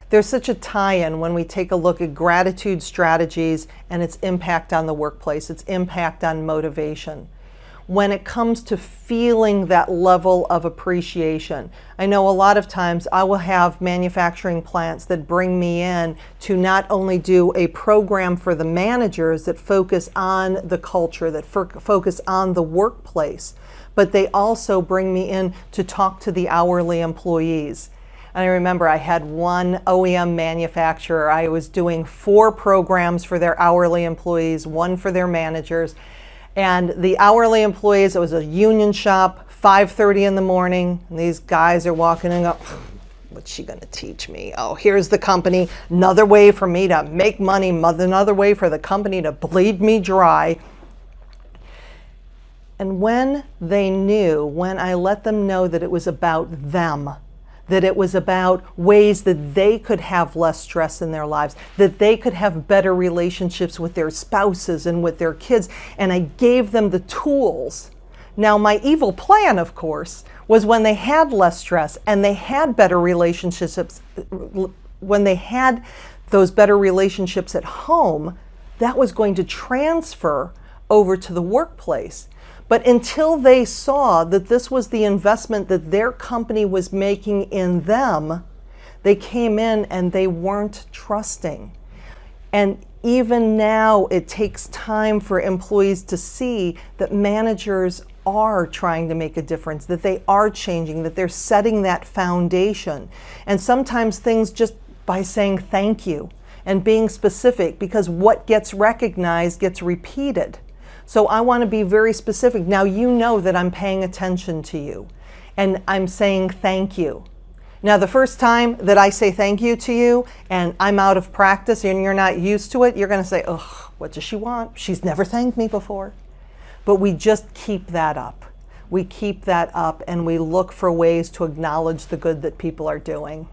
There's such a tie-in when we take a look at gratitude strategies and its impact on the workplace, its impact on motivation. When it comes to feeling that level of appreciation, I know a lot of times I will have manufacturing plants that bring me in to not only do a program for the managers that focus on the culture, that focus on the workplace, but they also bring me in to talk to the hourly employees. And I remember I had one OEM manufacturer, I was doing 4 programs for their hourly employees, 1 for their managers. And the hourly employees, it was a union shop, 5:30 in the morning, and these guys are walking in and go, what's she gonna teach me? Oh, here's the company, another way for me to make money, another way for the company to bleed me dry. And when they knew, when I let them know that it was about them, that it was about ways that they could have less stress in their lives, that they could have better relationships with their spouses and with their kids, and I gave them the tools. Now, my evil plan, of course, was when they had less stress and they had better relationships, when they had those better relationships at home, that was going to transfer over to the workplace. But until they saw that this was the investment that their company was making in them, they came in and they weren't trusting. And even now, it takes time for employees to see that managers are trying to make a difference, that they are changing, that they're setting that foundation. And sometimes things just by saying thank you and being specific, because what gets recognized gets repeated. So I want to be very specific. Now you know that I'm paying attention to you and I'm saying thank you. Now the first time that I say thank you to you and I'm out of practice and you're not used to it, you're going to say, ugh, what does she want? She's never thanked me before. But we just keep that up. We keep that up and we look for ways to acknowledge the good that people are doing.